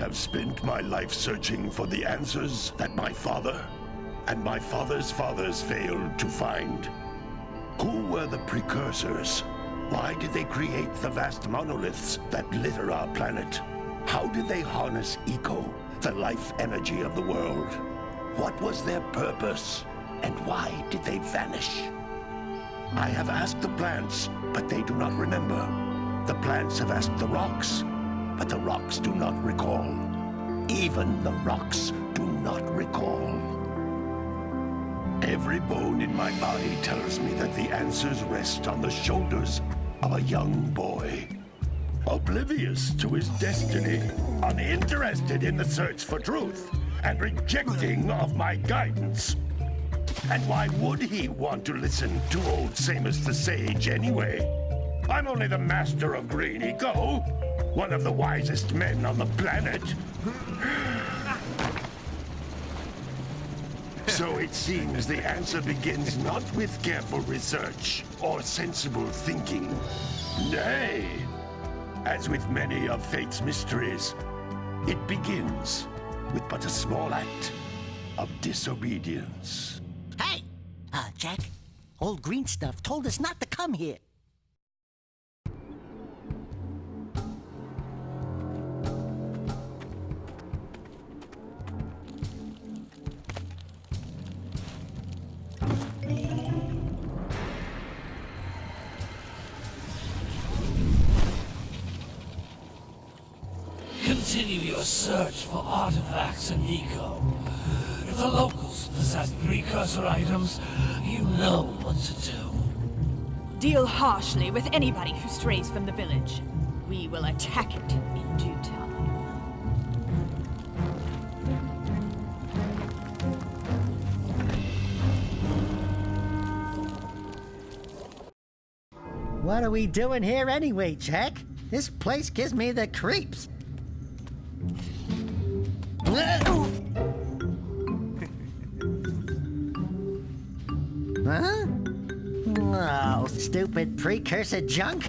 have spent my life searching for the answers that my father and my father's fathers failed to find. Who were the precursors? Why did they create the vast monoliths that litter our planet? How did they harness eco, the life energy of the world? What was their purpose? And why did they vanish? I have asked the plants, but they do not remember. The plants have asked the rocks, but the rocks do not recall. Even the rocks do not recall. Every bone in my body tells me that the answers rest on the shoulders of a young boy. Oblivious to his destiny, uninterested in the search for truth, and rejecting of my guidance. And why would he want to listen to old Samus the Sage anyway? I'm only the master of green eco, one of the wisest men on the planet. So it seems the answer begins not with careful research or sensible thinking. Nay, as with many of fate's mysteries, it begins with but a small act of disobedience. Hey! Jack, old green stuff told us not to come here. Continue your search for artifacts and eco. If the locals possess precursor items, you know what to do. Deal harshly with anybody who strays from the village. We will attack it in due time. What are we doing here anyway, Jack? This place gives me the creeps. Huh? Oh, stupid precursor junk.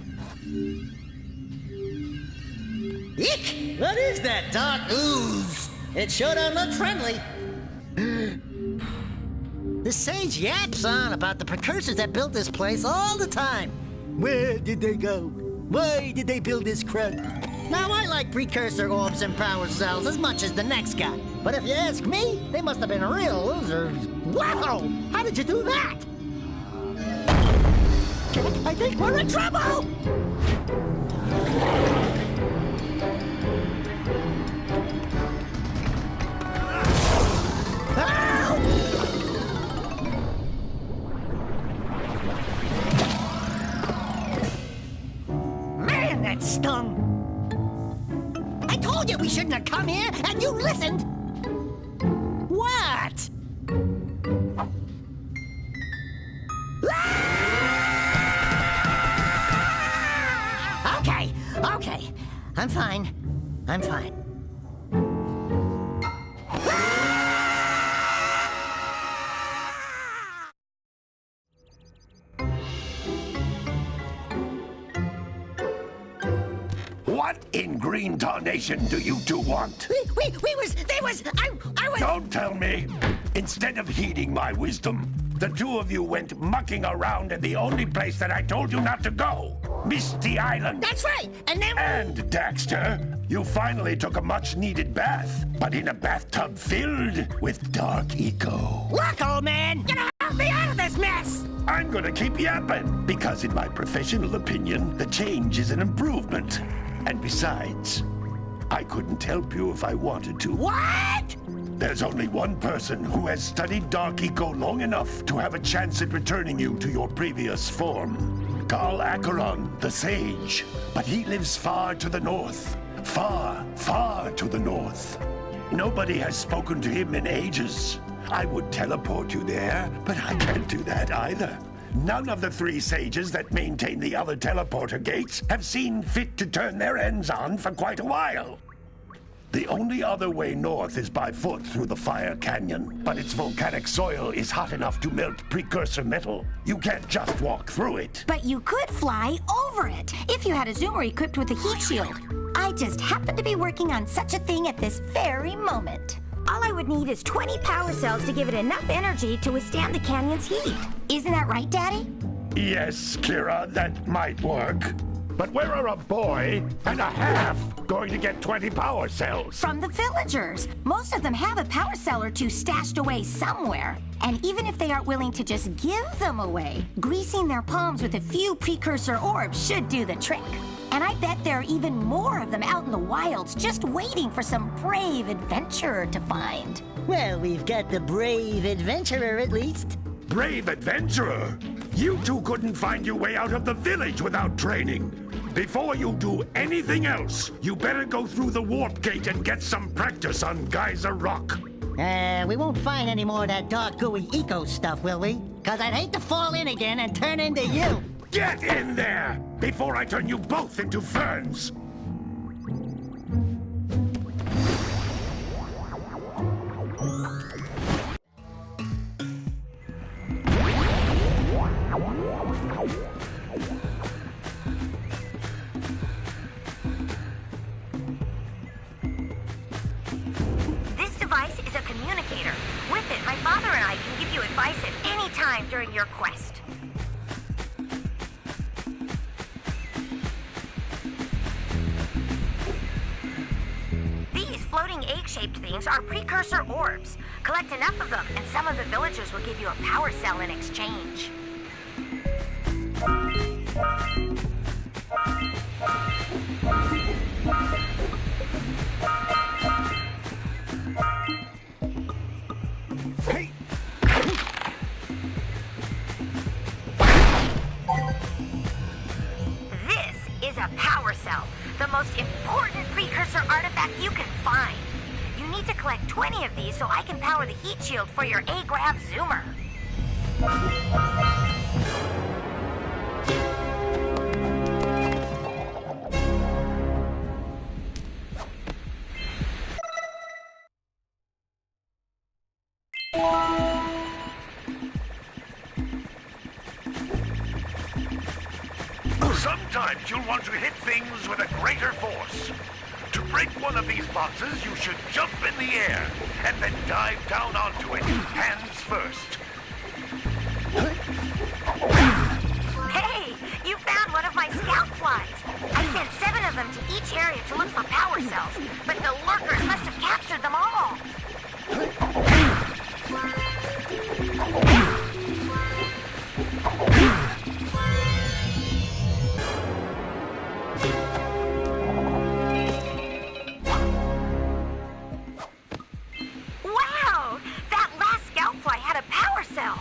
Eek! What is that dark ooze? It sure don't look friendly. The sage yaps on about the precursors that built this place all the time. Where did they go? Why did they build this crud? Now, I like precursor orbs and power cells as much as the next guy. But if you ask me, they must have been real losers. Wow! How did you do that? I think we're in trouble! Man, that stung! I told you we shouldn't have come here, and you listened! What? Okay. I'm fine. What in green tarnation do you two want? I was... Don't tell me! Instead of heeding my wisdom, the two of you went mucking around in the only place that I told you not to go. Misty Island. That's right, and then... And, Daxter, you finally took a much-needed bath, but in a bathtub filled with dark eco. Look, old man, you know, help me out of this mess! I'm gonna keep yapping, because in my professional opinion, the change is an improvement. And besides, I couldn't help you if I wanted to. What? There's only one person who has studied dark eco long enough to have a chance at returning you to your previous form. Carl Acheron, the Sage. But he lives far to the north. Far, far to the north. Nobody has spoken to him in ages. I would teleport you there, but I can't do that either. None of the three sages that maintain the other teleporter gates have seen fit to turn their ends on for quite a while. The only other way north is by foot through the Fire Canyon, but its volcanic soil is hot enough to melt precursor metal. You can't just walk through it. But you could fly over it, if you had a zoomer equipped with a heat shield. I just happen to be working on such a thing at this very moment. All I would need is 20 power cells to give it enough energy to withstand the canyon's heat. Isn't that right, Daddy? Yes, Kira, that might work. But where are a boy and a half going to get 20 power cells? From the villagers. Most of them have a power cell or two stashed away somewhere. And even if they aren't willing to just give them away, greasing their palms with a few precursor orbs should do the trick. And I bet there are even more of them out in the wilds just waiting for some brave adventurer to find. Well, we've got the brave adventurer at least. Brave adventurer? You two couldn't find your way out of the village without training. Before you do anything else, you better go through the warp gate and get some practice on Geyser Rock. We won't find any more of that dark gooey eco stuff, will we? 'Cause I'd hate to fall in again and turn into you. Get in there before I turn you both into ferns. This device is a communicator. With it, my father and I can give you advice at any time during your quest. These floating egg-shaped things are precursor orbs. Collect enough of them, and some of the villagers will give you a power cell in exchange. Hey! This is a power cell, the most important precursor artifact you can find. You need to collect 20 of these so I can power the heat shield for your A-Grav zoomer. Sometimes you'll want to hit things with a greater force. To break one of these boxes, you should jump in the air and then dive down onto it, hands first. Hey, you found one of my scout flies. I sent 7 of them to each area to look for power cells, but the lurkers must have captured them all. Wow! That last scout fly had a power cell.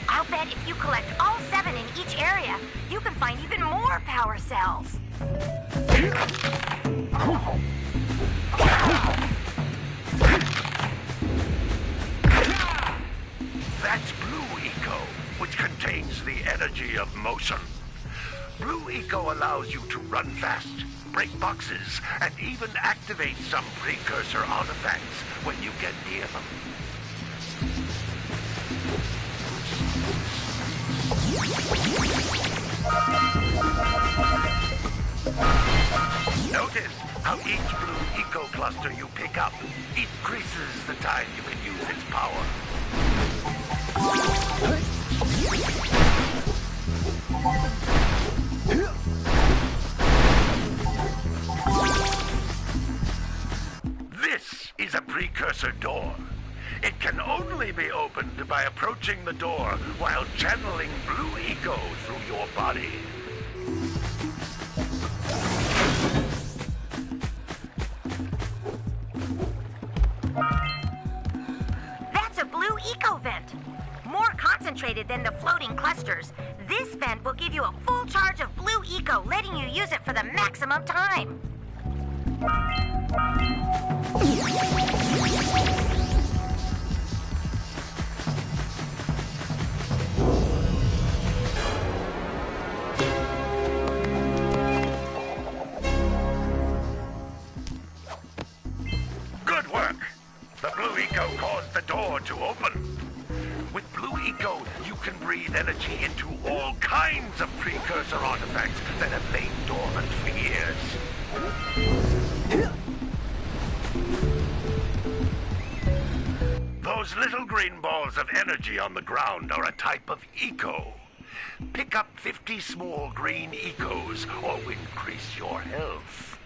I'll bet if you collect all 7 in each area, you can find even more power cells. That's Blue Eco, which contains the energy of motion. Blue Eco allows you to run fast, break boxes, and even activate some precursor artifacts when you get near them. Notice how each Blue Eco cluster you pick up increases the time you can use its power. This is a precursor door. It can only be opened by approaching the door while channeling Blue Eco through your body. That's a Blue Eco vent. More concentrated than the floating clusters, this vent will give you a full charge of Blue Eco, letting you use it for the maximum time. Good work! The Blue Eco caused the door to open. With Blue Eco, you can breathe energy into all kinds of precursor artifacts that have lain dormant for years. Those little green balls of energy on the ground are a type of eco. Pick up 50 small green ecos or increase your health.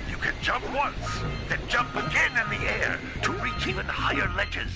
You can jump once, then jump again in the air to reach even higher ledges.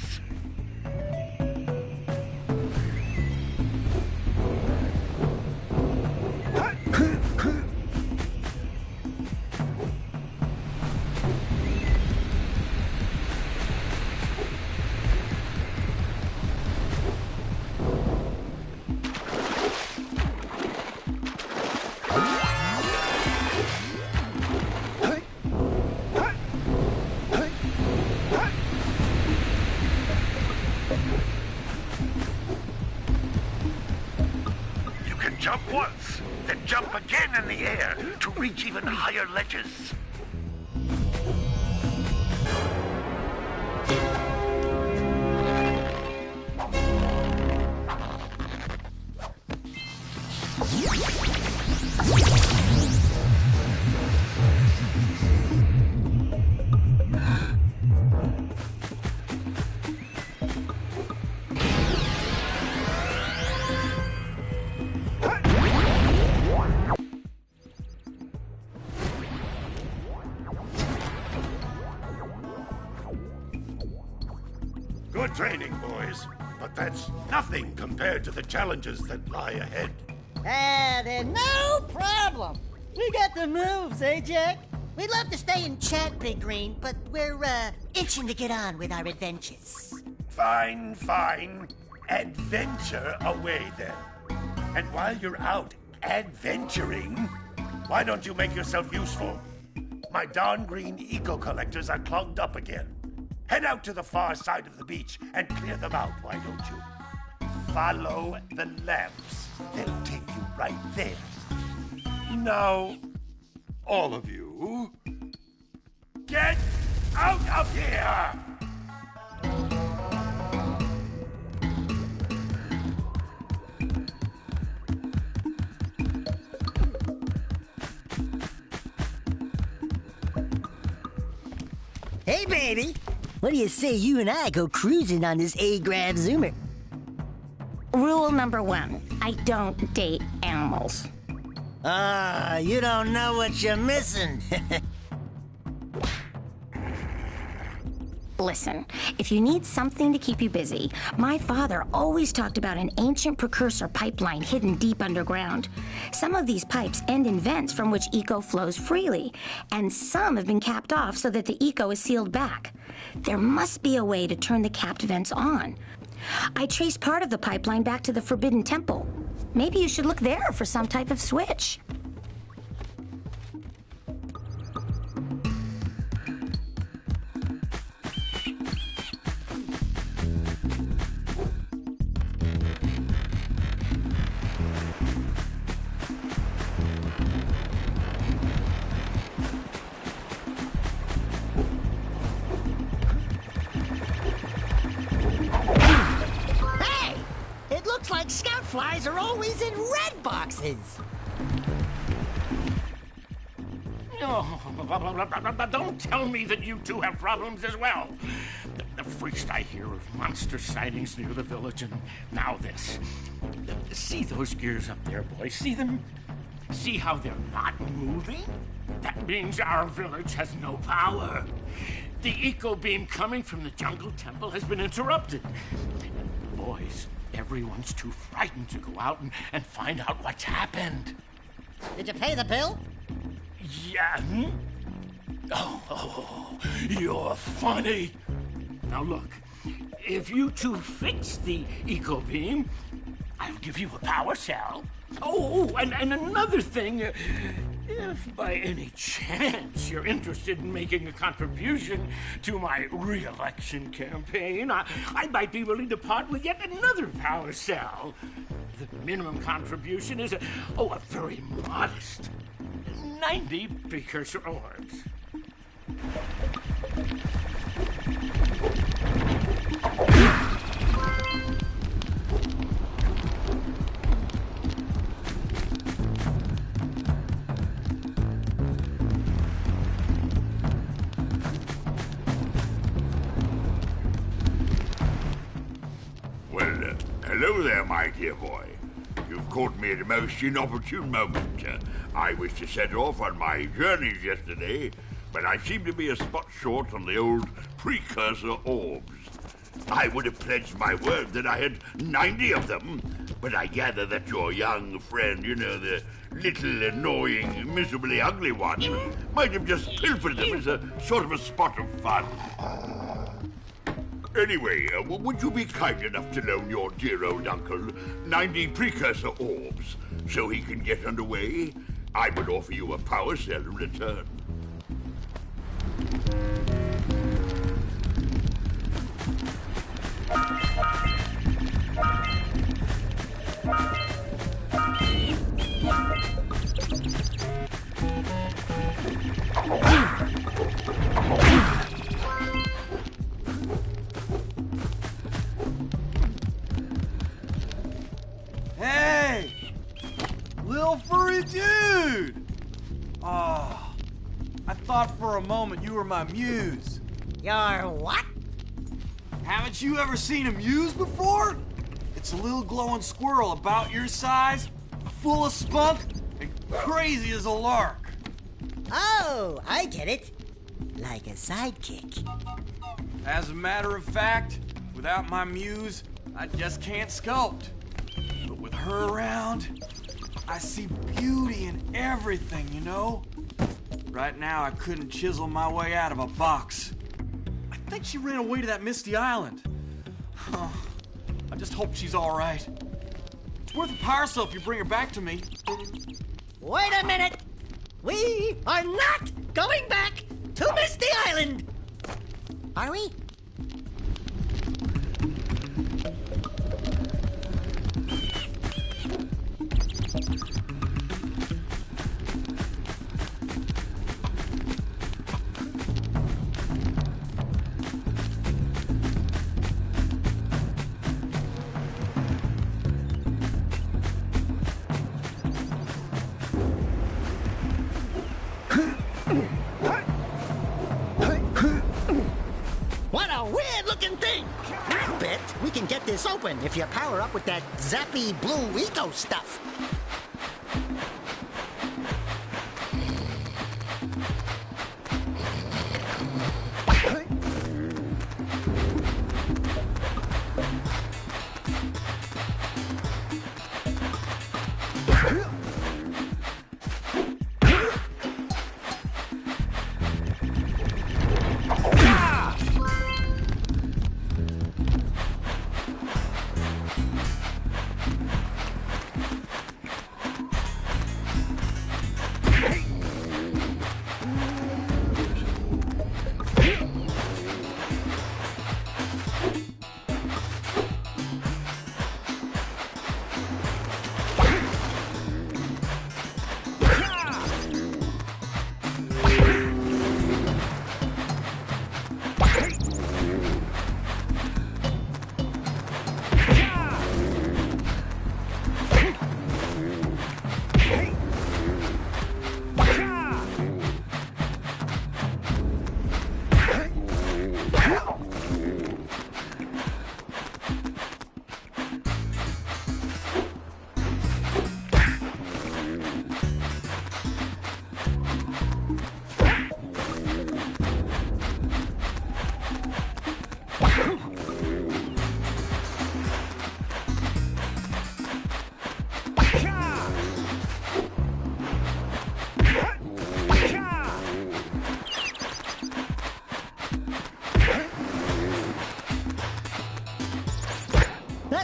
Jump once, then jump again in the air to reach even higher ledges. Good training, boys, but that's nothing compared to the challenges that lie ahead. Then no problem. We got the moves, eh, Jack? We'd love to stay and chat, Big Green, but we're, itching to get on with our adventures. Fine, fine. Adventure away, then. And while you're out adventuring, why don't you make yourself useful? My darn green eco-collectors are clogged up again. Head out to the far side of the beach and clear them out, why don't you? Follow the lamps. They'll take you right there. Now, all of you, get out of here! Hey, baby. What do you say you and I go cruising on this A-Grab Zoomer? Rule number 1, I don't date animals. You don't know what you're missing. Listen, if you need something to keep you busy, my father always talked about an ancient precursor pipeline hidden deep underground. Some of these pipes end in vents from which eco flows freely, and some have been capped off so that the eco is sealed back. There must be a way to turn the capped vents on. I traced part of the pipeline back to the Forbidden Temple. Maybe you should look there for some type of switch. Like scout flies are always in red boxes. Oh, don't tell me that you two have problems as well. First I hear of monster sightings near the village, and now this. See those gears up there, boys? See them? See how they're not moving? That means our village has no power. The eco beam coming from the jungle temple has been interrupted. Boys, everyone's too frightened to go out and find out what's happened. Did you pay the bill? Yeah. Oh, you're funny. Now look, if you two fix the eco beam, I'll give you a power cell. Oh, and another thing, If by any chance you're interested in making a contribution to my re-election campaign, I might be willing to part with yet another power cell. The minimum contribution is a very modest 90 precursor orbs. Hello there, my dear boy. You've caught me at a most inopportune moment. I was to set off on my journeys yesterday, but I seem to be a spot short on the old precursor orbs. I would have pledged my word that I had 90 of them, but I gather that your young friend, the little annoying, miserably ugly one, might have just pilfered them as a sort of a spot of fun. Anyway, would you be kind enough to loan your dear old uncle 90 precursor orbs so he can get underway? I would offer you a power cell in return. Hey! Little furry dude! Oh, I thought for a moment you were my muse. Your what? Haven't you ever seen a muse before? It's a little glowing squirrel about your size, full of spunk, and crazy as a lark. Oh, I get it. Like a sidekick. As a matter of fact, without my muse, I just can't sculpt. But with her around, I see beauty in everything, Right now, I couldn't chisel my way out of a box. I think she ran away to that misty island. I just hope she's all right. It's worth a power cell if you bring her back to me. Wait a minute! We are not going back to Misty Island! Are we? What a weird-looking thing! I bet we can get this open if you power up with that zappy blue eco stuff.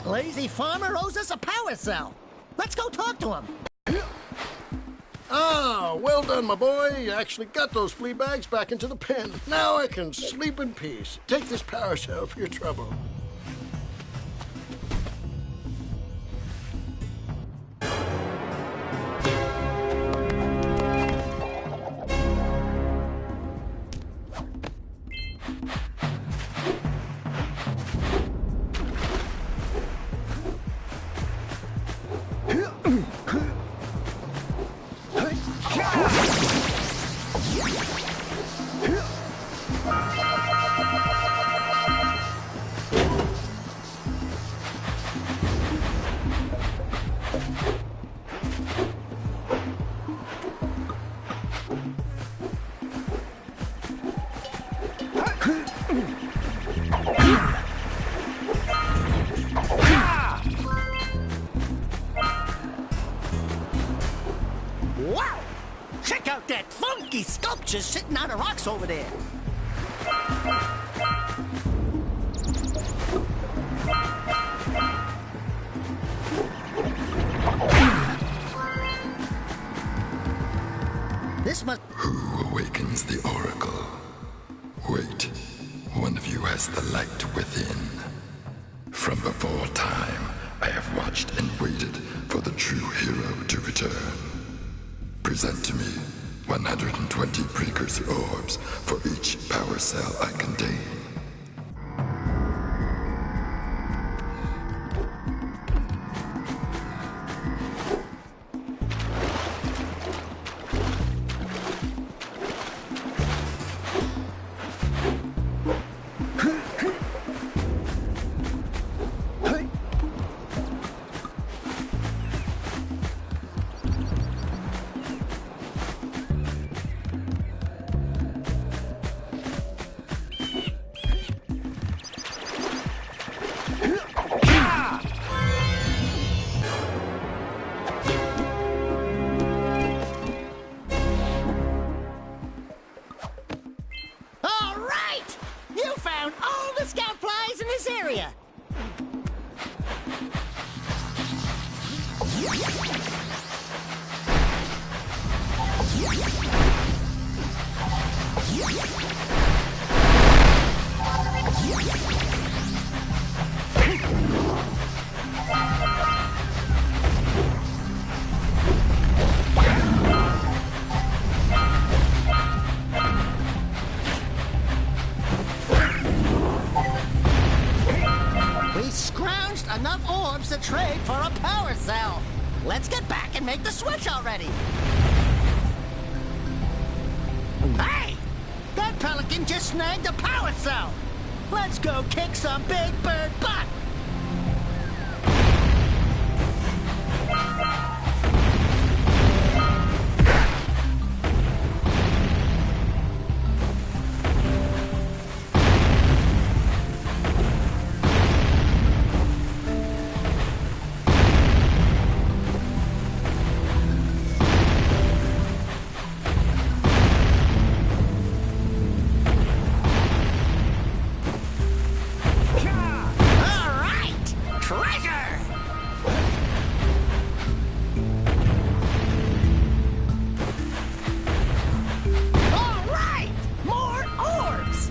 Lazy farmer owes us a power cell. Let's go talk to him. Ah, well done, my boy. You actually got those flea bags back into the pen. Now I can sleep in peace. Take this power cell for your trouble. Wow! Check out that funky sculpture sitting on the rocks over there. This must... Who awakens the oracle? Wait, one of you has the light within. From before time, I have watched and waited for the true hero to return. Present to me 120 precursor orbs for each power cell I contain. All right! You found all the scout flies in this area. We scrounged enough orbs to trade for a power cell. Let's get back and make the switch already. Hey! That pelican just snagged a power cell. Let's go kick some big bird butt. All right! Treasure! All right! More orbs!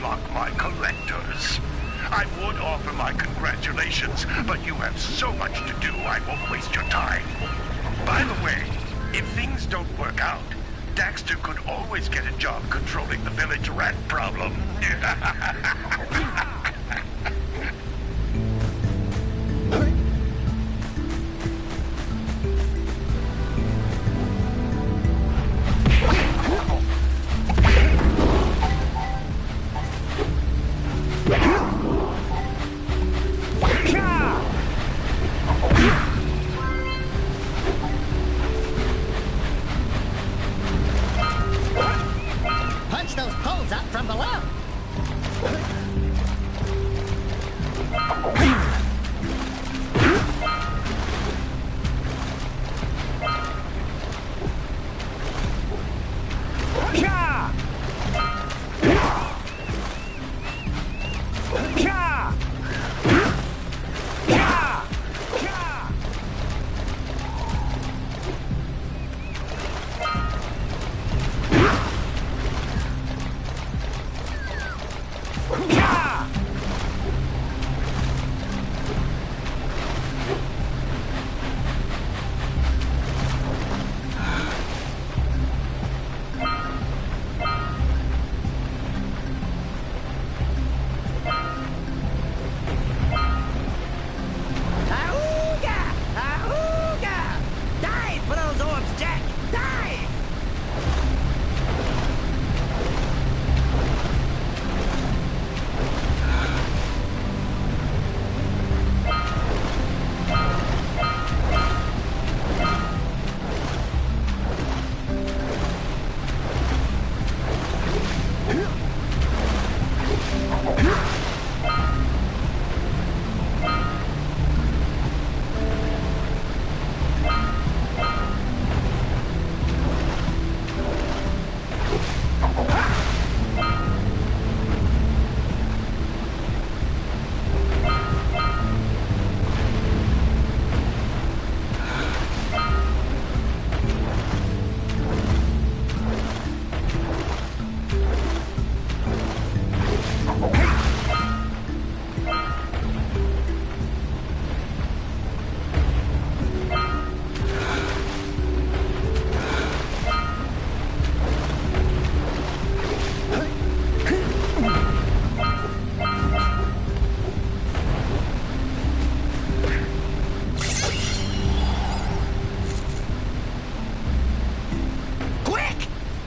block my collectors. I would offer my congratulations, but you have so much to do, I won't waste your time. By the way, if things don't work out, Daxter could always get a job controlling the village rat problem. Punch those poles up from below.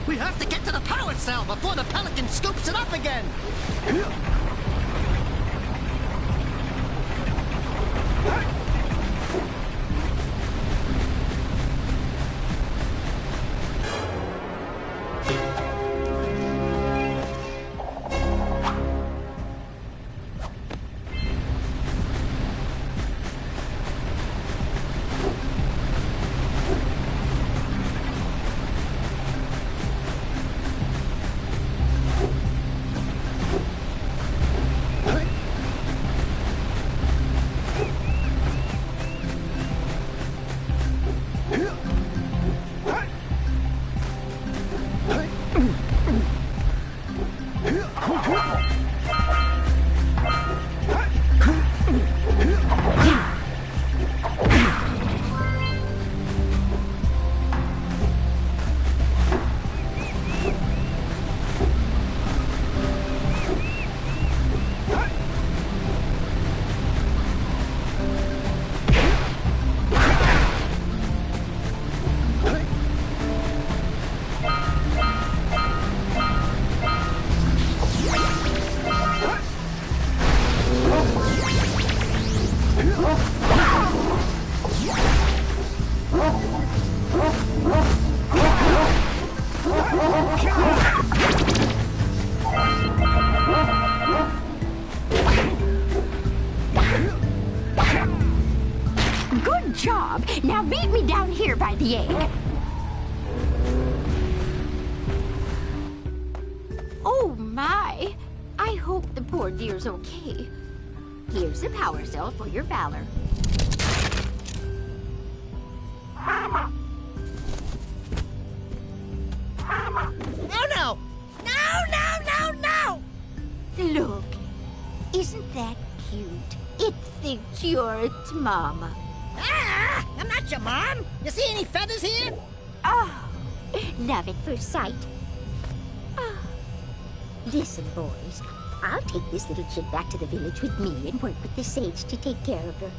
We have to get to the power cell before the Pelican scoops it up again! Good job. Now meet me down here by the egg. Oh, my. I hope the poor dear's okay. Here's a power cell for your valor. Oh, no! No, no, no, no! Isn't that cute? It thinks you're its mama. Ah! I'm not your mom. You see any feathers here? Oh, love at first sight. Oh. Listen, boys. I'll take this little chick back to the village with me and work with the sage to take care of her.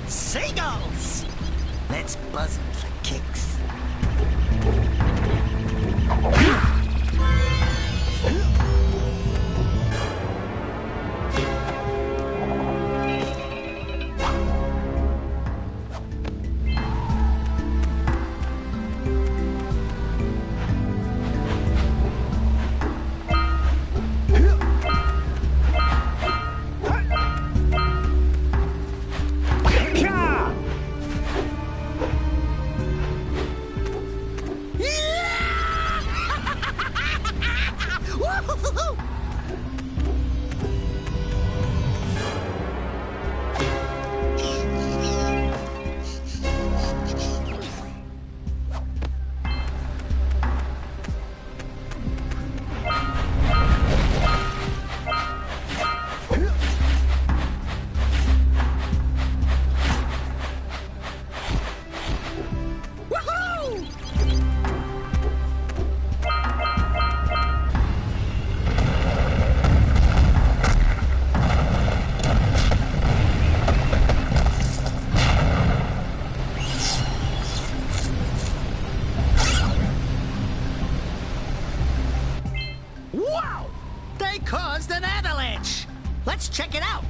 Seagulls! Let's buzz them for kicks. Wow! They caused an avalanche! Let's check it out!